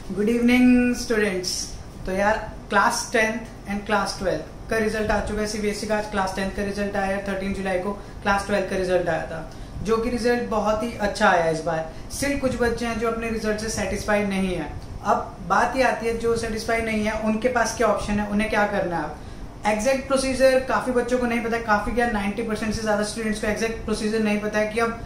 Good evening students. तो यार class 10th and class 12 का रिजल्ट आ चुका है। सीबीएसई का आज क्लास 10th का रिजल्ट आया, 13 जुलाई को क्लास 12 का रिजल्ट आया था, जो कि रिजल्ट बहुत ही अच्छा आया इस बार। सिर्फ कुछ बच्चे हैं जो अपने रिजल्ट से सेटिस्फाइड नहीं है। अब बात ये आती है जो सेटिस्फाइड नहीं है उनके पास क्या ऑप्शन है, उन्हें क्या करना है। एग्जैक्ट प्रोसीजर काफी बच्चों को नहीं पता, काफी क्या 90% से ज्यादा स्टूडेंट्स को एग्जैक्ट प्रोसीजर नहीं पता है कि अब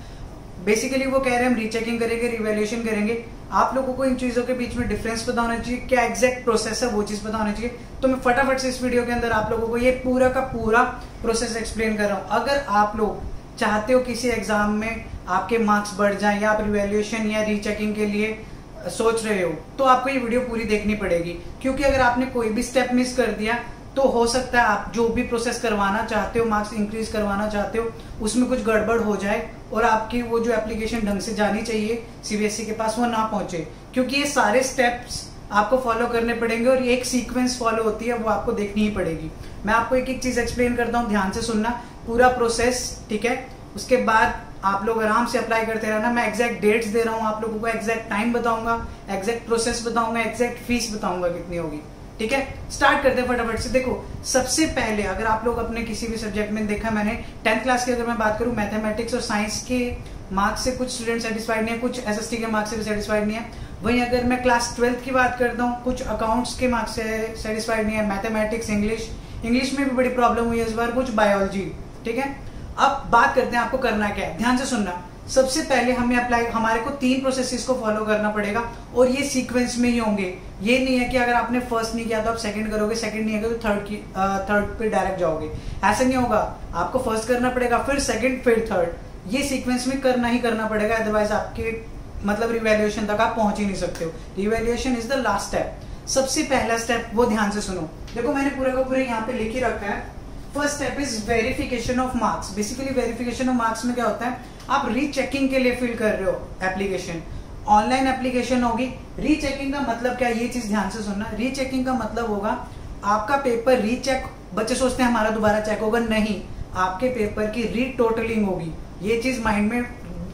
बेसिकली वो कह रहे हैं हम रीचेकिंग करेंगे, रिवैल्यूएशन करेंगे। आप लोगों को इन चीजों के बीच में डिफरेंस पता होना चाहिए, क्या एग्जैक्ट प्रोसेस है वो चीज पता होना चाहिए। तो मैं फटाफट से इस वीडियो के अंदर आप लोगों को ये पूरा का पूरा प्रोसेस एक्सप्लेन कर रहा हूं। अगर आप लोग चाहते हो किसी एग्जाम में आपके मार्क्स बढ़ जाएं या आप रिवैल्यूएशन या रीचेकिंग के लिए सोच रहे हो तो आपको ये वीडियो पूरी देखनी पड़ेगी, क्योंकि अगर आपने कोई भी स्टेप मिस कर दिया तो हो सकता है आप जो भी प्रोसेस करवाना चाहते हो, मार्क्स इंक्रीज करवाना चाहते हो, उसमें कुछ गड़बड़ हो जाए और आपकी वो जो एप्लीकेशन ढंग से जानी चाहिए सीबीएसई के पास वो ना पहुंचे। क्योंकि ये सारे स्टेप्स आपको फॉलो करने पड़ेंगे और ये एक सीक्वेंस फॉलो होती है, वो आपको देखनी ही पड़ेगी। मैं आपको एक एक चीज एक्सप्लेन करता हूँ, ध्यान से सुनना पूरा प्रोसेस, ठीक है। उसके बाद आप लोग आराम से अप्लाई करते रहना। मैं एग्जैक्ट डेट्स दे रहा हूँ आप लोगों को, एग्जैक्ट टाइम बताऊंगा, एग्जैक्ट प्रोसेस बताऊंगा, एग्जैक्ट फीस बताऊंगा कितनी होगी, ठीक है। स्टार्ट करते हैं फटाफट से। देखो सबसे पहले अगर आप लोग अपने किसी भी सब्जेक्ट में देखा, मैंने 10th क्लास की अगर मैं बात करूं, मैथमेटिक्स और साइंस के मार्क्स से कुछ स्टूडेंट सेटिस्फाइड नहीं है, कुछ एसएसटी के मार्क्स से भी सेटिस्फाइड नहीं है। वहीं अगर मैं क्लास 12th की बात करता हूँ, कुछ अकाउंट्स के मार्क्स से सेटिस्फाइड नहीं है, मैथमेटिक्स, इंग्लिश में भी बड़ी प्रॉब्लम हुई है इस बार, कुछ बायोलॉजी, ठीक है। अब बात करते हैं आपको करना क्या है, ध्यान से सुनना। सबसे पहले हमारे को 3 प्रोसेसेस को फॉलो करना पड़ेगा और ये सीक्वेंस में ही होंगे। ये नहीं है कि अगर आपने फर्स्ट नहीं किया तो आप सेकंड करोगे, सेकंड नहीं किया तो थर्ड पे डायरेक्ट जाओगे, ऐसा नहीं होगा। आपको फर्स्ट करना पड़ेगा, फिर सेकंड, फिर थर्ड, ये सीक्वेंस में करना ही करना पड़ेगा, अदरवाइज आपके मतलब रिवैल्यूएशन तक आप पहुंच ही नहीं सकते हो। Revaluation is the last step. सबसे पहला स्टेप वो ध्यान से सुनो। देखो मैंने पूरे का पूरे यहाँ पे लिख ही रखा है। First step is verification of marks. Basically verification of marks में क्या होता है, आप रीचेकिंग के लिए फिल कर रहे हो एप्लीकेशन, ऑनलाइन एप्लीकेशन होगी। रीचेकिंग का मतलब क्या, ये चीज ध्यान से सुनना। रीचेकिंग का मतलब होगा आपका पेपर रीचेक, बच्चे सोचते हैं हमारा दोबारा चेक होगा, नहीं, आपके पेपर की रीटोटलिंग होगी। ये चीज माइंड में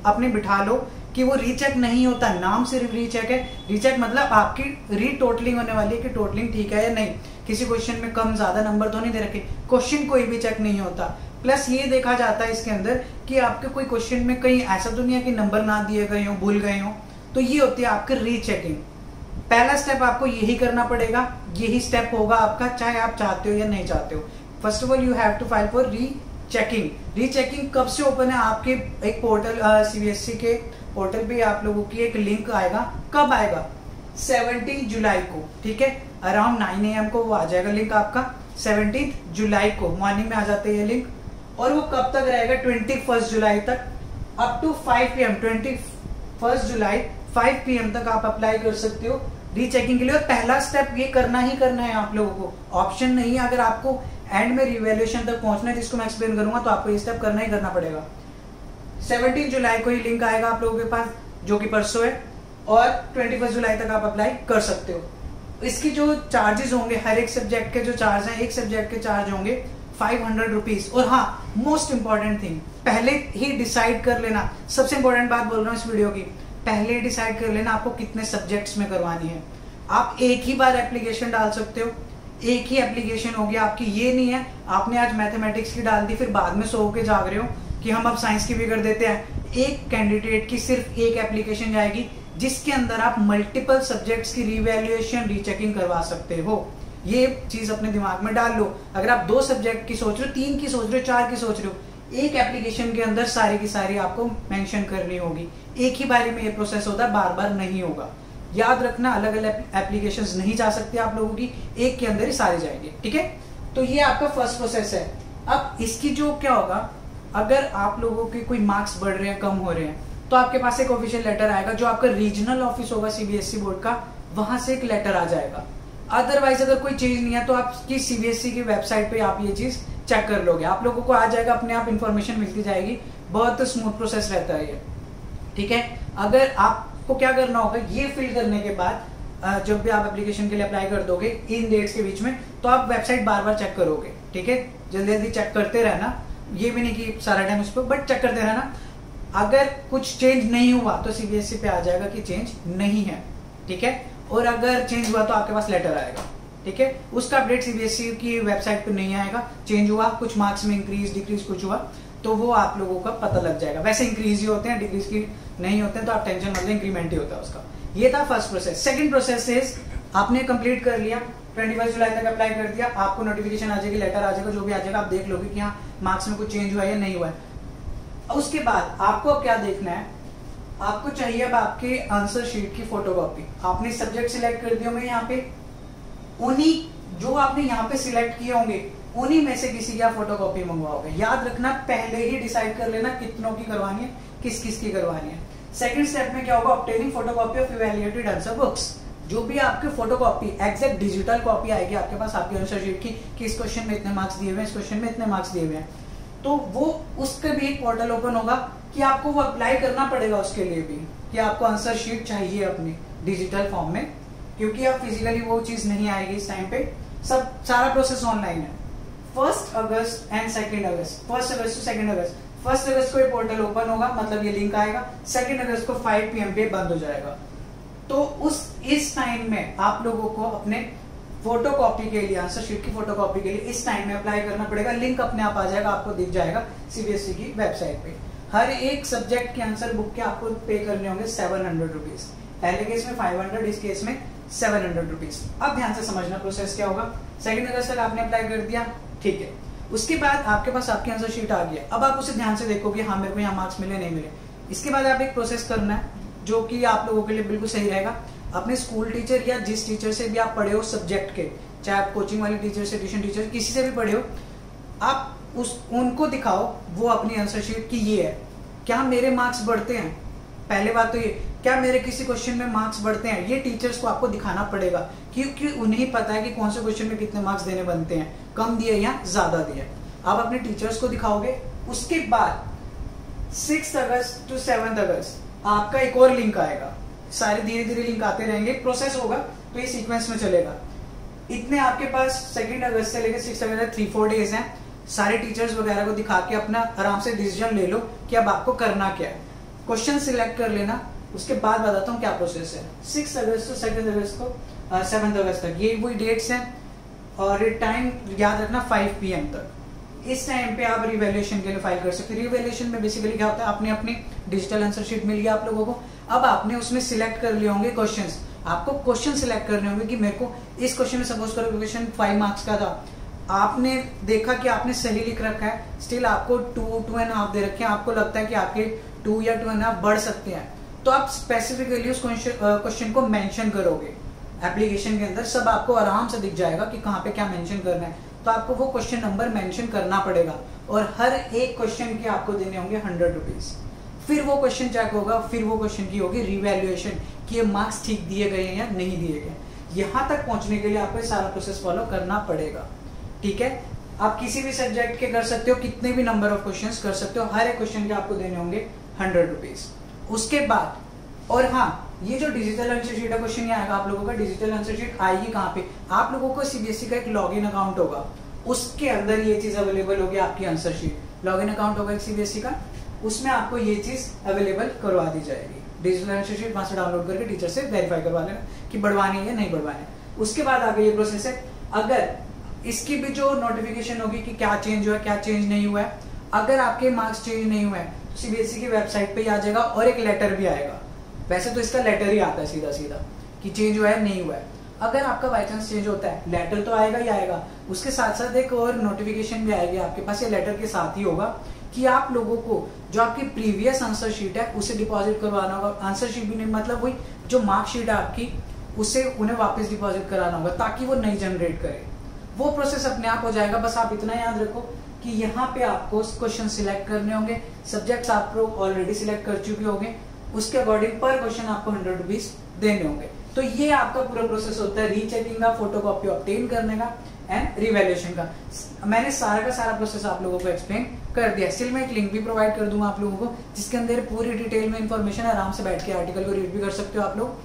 अपने बिठा लो कि वो रीचेक नहीं होता, नाम सिर्फ रीचेक है। रीचेक मतलब आपकी रीटोटलिंग होने वाली है कि टोटलिंग ठीक है या नहीं, किसी क्वेश्चन में कम ज्यादा नंबर तो नहीं दे रखे। क्वेश्चन कोई भी चेक नहीं होता। प्लस ये देखा जाता है इसके अंदर कि आपके कोई क्वेश्चन में कहीं ऐसा तो नहीं है कि नंबर ना दिए गए हो, भूल गए हो, तो ये होती है आपकी रीचेकिंग। पहला स्टेप आपको यही करना पड़ेगा, यही स्टेप होगा आपका, चाहे आप चाहते हो या नहीं चाहते हो। First of all you have to file for rechecking. Rechecking कब से ओपन है, आपके एक पोर्टल, सीबीएसई के पोर्टल पे आप लोगों की एक लिंक आएगा। कब आएगा, 17 जुलाई को, ठीक है, अराउंड 9 AM को वो आ जाएगा लिंक आपका। 17 जुलाई को मॉर्निंग में आ जाते हैं ये लिंक, और वो कब तक रहेगा, 21 जुलाई तक, अप टू 5 PM। 21 जुलाई 5 PM तक आप अप्लाई कर सकते हो रीचेकिंग के लिए। और पहला स्टेप ये करना ही करना है आप लोगों को, ऑप्शन नहीं है। अगर आपको एंड में रिवैल्यूएशन तक पहुंचना है, जिसको मैं एक्सप्लेन करूंगा, तो आपको ये स्टेप करना ही करना पड़ेगा। 17 जुलाई को ही लिंक आएगा आप लोगों के पास, जो कि परसों है, और 21 जुलाई तक आप अप्लाई कर सकते हो। इसकी जो चार्जेस होंगे, हर एक सब्जेक्ट के जो चार्ज हैं, एक सब्जेक्ट के चार्ज होंगे 500 रुपीज। और हाँ, मोस्ट इंपॉर्टेंट थिंग, पहले ही डिसाइड कर लेना, सबसे इंपॉर्टेंट बात बोल रहा हूँ इस वीडियो की, पहले ही डिसाइड कर लेना आपको कितने सब्जेक्ट्स में करवानी है। आप एक ही बार एप्लीकेशन डाल सकते हो, एक ही एप्लीकेशन होगी आपकी। ये नहीं है आपने आज मैथमेटिक्स की डाल दी, फिर बाद में सो के जाग रहे हो कि हम अब साइंस की भी कर देते हैं। एक कैंडिडेट की सिर्फ एक एप्लीकेशन जाएगी, जिसके अंदर आप मल्टीपल सब्जेक्ट्स की रिवैल्यूएशन, रीचेकिंग करवा सकते हो। ये चीज अपने दिमाग में डाल लो। अगर आप 2 सब्जेक्ट की सोच रहे हो, 3 की सोच रहे हो, 4 की सोच रहे हो, एक एप्लीकेशन के अंदर सारी की सारी आपको मेंशन करनी होगी। एक ही बारी में ये प्रोसेस होता है, बार बार नहीं होगा। याद रखना, अलग अलग एप्लीकेशंस नहीं जा सकती आप लोगों की, एक के अंदर ही सारी जाएंगे, ठीक है। तो ये आपका फर्स्ट प्रोसेस है। अब इसकी जो क्या होगा, अगर आप लोगों के कोई मार्क्स बढ़ रहे हैं, कम हो रहे हैं, तो आपके पास एक ऑफिशियल लेटर आएगा, जो आपका रीजनल ऑफिस होगा सीबीएसई बोर्ड का, वहां से एक लेटर आ जाएगा। अदरवाइज अगर कोई चीज नहीं है तो आपकी सीबीएसई की वेबसाइट पे आप ये चीज चेक कर लोगे, आप लोगों को आ जाएगा, अपने आप इन्फॉर्मेशन मिलती जाएगी। बहुत स्मूथ प्रोसेस रहता है ये, ठीक है। अगर आपको क्या करना होगा, ये फिल करने के बाद जब भी आप एप्लीकेशन के लिए अप्लाई कर दोगे इन डेट्स के बीच में, तो आप वेबसाइट बार बार चेक करोगे, ठीक है। जल्दी जल्दी चेक करते रहना, ये भी नहीं कि सारा टाइम उस पर, बट चेक करते रहना। अगर कुछ चेंज नहीं हुआ तो सीबीएसई पे आ जाएगा कि चेंज नहीं है, ठीक है। और अगर चेंज हुआ तो आपके पास लेटर आएगा, ठीक है। उसका अपडेट सीबीएसई की वेबसाइट पर नहीं आएगा। चेंज हुआ, कुछ मार्क्स में इंक्रीज डिक्रीज कुछ हुआ तो वो आप लोगों का पता लग जाएगा। वैसे इंक्रीज ही होते हैं, डिक्रीज की नहीं होते हैं, तो आप टेंशन मतलब इंक्रीमेंट ही होता है उसका। ये था first process. Second process is आपने कंप्लीट कर लिया, 21 जुलाई तक अप्लाई कर दिया, आपको नोटिफिकेशन आ जाएगी, लेटर आ जाएगा, जो भी आ जाएगा आप देख लोगे कि हाँ मार्क्स में कुछ चेंज हुआ है या नहीं हुआ है। उसके बाद आपको अब क्या देखना है, आपको चाहिए अब आपके आंसर शीट की फोटोकॉपी। आपने सब्जेक्ट सिलेक्ट कर दिए होंगे यहाँ पे, उन्हीं जो आपने यहाँ पे सिलेक्ट किए होंगे उन्हीं में से किसी की आप फोटोकॉपी मंगवाओगे। याद रखना, पहले ही डिसाइड कर लेना कितनों की करवानी है, किस किस की करवानी है। सेकंड स्टेप में क्या होगा, obtaining photocopy of evaluated answer books. जो भी आपके फोटोकॉपी एग्जैक्ट डिजिटल कॉपी आएगी आपके पास आपके आंसर शीट की कि इस क्वेश्चन में इतने मार्क्स दिए हुए हैं, इस क्वेश्चन में इतने मार्क्स दिए हुए हैं, तो वो उसका भी एक पोर्टल ओपन होगा कि आपको वो अप्लाई करना पड़ेगा उसके लिए भी कि आपको आंसर शीट चाहिए अपनी डिजिटल फॉर्म में, क्योंकि अब फिजिकली वो चीज नहीं आएगी इस टाइम पे। सब सारा प्रोसेस ऑनलाइन है। 1 अगस्त एंड 2 अगस्त, 1 अगस्त टू 2 अगस्त। 1 अगस्त को ये पोर्टल ओपन होगा, मतलब ये लिंक आएगा। 2 अगस्त को 5 PM पे बंद हो जाएगा। तो इस टाइम में आप लोगों को अपने फोटोकॉपी के लिए, आंसर शीट की फोटोकॉपी के लिए इस टाइम में अप्लाई करना पड़ेगा। लिंक अपने आप आ जाएगा, आपको दिख जाएगा सीबीएसई की वेबसाइट पे। हर एक सब्जेक्ट के आंसर बुक के आपको पे करने होंगे 700 रुपीज। पहले केस में 500, इस केस में 700 रुपीज। अब ध्यान से समझना प्रोसेस क्या होगा। 2 अगस्त तक आपने अप्लाई कर दिया, ठीक है। उसके बाद आपके पास आपकी आंसर शीट आ गया। अब आप उसे ध्यान से देखोगे, हाँ मेरे को यहाँ मार्क्स मिले नहीं मिले। इसके बाद आप एक प्रोसेस करना है जो कि आप लोगों के लिए बिल्कुल सही रहेगा। अपने स्कूल टीचर या जिस टीचर से भी आप पढ़े हो सब्जेक्ट के, चाहे आप कोचिंग वाले टीचर से, ट्यूशन टीचर, किसी से भी पढ़े हो, आप उनको दिखाओ वो अपनी आंसर शीट की ये है, क्या मेरे मार्क्स बढ़ते हैं। पहले बात तो ये, क्या मेरे किसी क्वेश्चन में मार्क्स बढ़ते हैं, ये टीचर्स को आपको दिखाना पड़ेगा, क्योंकि उन्हें पता है कि कौन से क्वेश्चन में कितने मार्क्स देने बनते हैं, कम दिए या ज्यादा दिए। आप अपने टीचर्स को दिखाओगे। उसके बाद 6 अगस्त टू 7 अगस्त आपका एक और लिंक आएगा। सारे धीरे धीरे लिंक आते रहेंगे, प्रोसेस होगा तो ये सीक्वेंस में चलेगा। इतने आपके पास 2 अगस्त से लेकर 6 अगस्त 3-4 डेज हैं। सारे टीचर्स वगैरह को दिखा के अपना आराम से डिसीजन ले लो कि अब आपको करना क्या है। क्वेश्चन सिलेक्ट कर लेना, उसके बाद बताता हूँ क्या प्रोसेस है। 6 अगस्त से 2 अगस्त को 7 अगस्त तक ये वही डेट्स हैं, और टाइम याद रखना 5 PM तक। इस टाइम पे आप रिवैल्यूएशन के लिए फाइल कर सकते हैं। रिवैल्यूएशन में बेसिकली क्या होता है, आपने अपनी डिजिटल आंसर शीट मिल गया आप लोगों को। अब आपने उसमें सिलेक्ट कर लिए होंगे क्वेश्चंस। आपको क्वेश्चन सिलेक्ट करने होंगे कि मेरे को इस क्वेश्चन में सपोज करो क्वेश्चन 5 मार्क्स का था, आपने देखा कि आपने सही लिख रखा है, स्टिल आपको 2.5 दे रखे हैं, आपको लगता है कि आपके 2 या 2.5 बढ़ सकते हैं, तो आप स्पेसिफिकली उस क्वेश्चन को मेंशन करोगे एप्लीकेशन के अंदर। सब आपको आराम से दिख जाएगा कि कहाँ पे क्या मेंशन करना है। तो आपको वो क्वेश्चन नंबर मेंशन करना पड़ेगा, और हर एक क्वेश्चन के आपको देने होंगे 100 रुपीज। फिर वो क्वेश्चन चेक होगा, फिर वो क्वेश्चन की होगी रिवैल्यूएशन कि ये मार्क्स ठीक दिए गए हैं या नहीं दिए गए। यहाँ तक पहुंचने के लिए आपको सारा प्रोसेस फॉलो करना पड़ेगा, ठीक है। आप किसी भी सब्जेक्ट के कर सकते हो, कितने भी नंबर ऑफ क्वेश्चंस कर सकते हो, हर एक क्वेश्चन के आपको देने होंगे 100 रुपीज। उसके बाद, और हाँ, ये जो डिजिटल आंसर शीट का क्वेश्चन आएगा आप लोगों का, डिजिटल आंसर शीट आएगी कहाँ पे, आप लोगों को सीबीएसई का एक लॉगिन अकाउंट होगा, उसके अंदर ये चीज अवेलेबल होगी आपकी आंसर शीट। लॉगिन अकाउंट होगा एक सीबीएसई का, उसमें आपको ये चीज अवेलेबल करवा दी जाएगी। डिजिटल आंसर शीट वहां से डाउनलोड करके टीचर से वेरीफाई करवा लेना कि बढ़वानी है या नहीं बढ़वानी है। उसके बाद आगे ये प्रोसेस है, अगर इसकी भी जो नोटिफिकेशन होगी कि क्या चेंज हुआ है क्या चेंज नहीं हुआ है, अगर आपके मार्क्स चेंज नहीं हुए हैं तो सीबीएसई की वेबसाइट पे आ जाएगा, और एक लेटर भी आएगा। वैसे तो इसका लेटर ही आता है सीधा सीधा कि चेंज हुआ है नहीं हुआ है। अगर आपका बाई चांस चेंज होता है, लेटर तो आएगा ही आएगा, उसके साथ साथ एक और नोटिफिकेशन भी आएगी आपके पास, ये लेटर के साथ ही होगा कि आप लोगों को जो आपकी प्रीवियस आंसर शीट है उसे डिपॉजिट करवाना होगा। आंसर शीट भी नहीं, मतलब वही जो मार्कशीट है आपकी, उसे उन्हें वापस डिपॉजिट कराना होगा ताकि वो नई जनरेट करे। वो प्रोसेस अपने आप हो जाएगा। बस आप इतना याद रखो कि यहाँ पे आपको क्वेश्चन सिलेक्ट करने होंगे, सब्जेक्ट्स आप लोग ऑलरेडी सिलेक्ट कर चुके होंगे, उसके अकॉर्डिंग पर क्वेश्चन आपको 100 रुपीज देने होंगे। तो ये आपका पूरा प्रोसेस होता है रीचेकिंग का, फोटोकॉपी ऑब्टेन करने का एंड रिवैल्यूएशन का। मैंने सारा का सारा प्रोसेस आप लोगों को एक्सप्लेन कर दिया। स्टिल मैं एक लिंक भी प्रोवाइड कर दूंगा आप लोगों को, जिसके अंदर पूरी डिटेल में इन्फॉर्मेशन है, आराम से बैठ के आर्टिकल को रीड भी कर सकते हो आप लोग,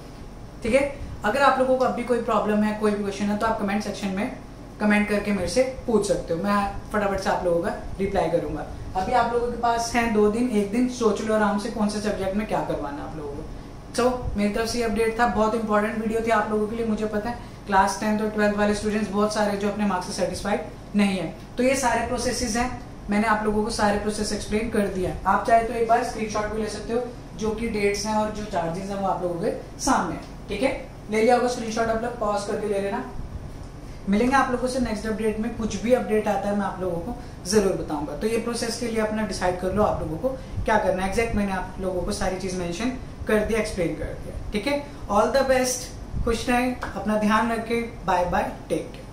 ठीक है। अगर आप लोगों को अभी कोई प्रॉब्लम है, कोई भी क्वेश्चन है, तो आप कमेंट सेक्शन में कमेंट करके मेरे से पूछ सकते हो, मैं फटाफट से आप लोगों का रिप्लाई करूंगा। अभी आप लोगों के पास है 2 दिन, 1 दिन सोच लो आराम से कौन से सब्जेक्ट में क्या करवाना है आप लोगों को, मेरी तरफ से ये अपडेट था, बहुत इंपॉर्टेंट वीडियो थी आप लोगों के लिए। मुझे पता है क्लास 10th और 12th वाले स्टूडेंट्स बहुत सारे जो अपने मार्क्स से सेटिस्फाइड नहीं है। तो ये सारे प्रोसेसेस हैं, मैंने आप लोगों को सारे प्रोसेस एक्सप्लेन कर दिया है। आप चाहे तो एक बार स्क्रीनशॉट भी ले सकते हो, जो कि डेट्स हैं और जो चार्जेस हैं वो आप लोगों के सामने है। ठीक है, ले लिया होगा स्क्रीनशॉट, आप लोग पॉज करके ले लेना। मिलेंगे आप लोगों से नेक्स्ट अपडेट में। कुछ भी अपडेट आता है मैं आप लोगों को जरूर बताऊंगा। तो ये प्रोसेस के लिए अपना डिसाइड कर लो आप लोगों को क्या करना है एग्जैक्ट। मैंने आप लोगों को सारी चीज मेंशन कर दिया, एक्सप्लेन कर दिया। ठीक है, ऑल द बेस्ट, खुश रहें, अपना ध्यान रखें, बाय बाय, टेक केयर।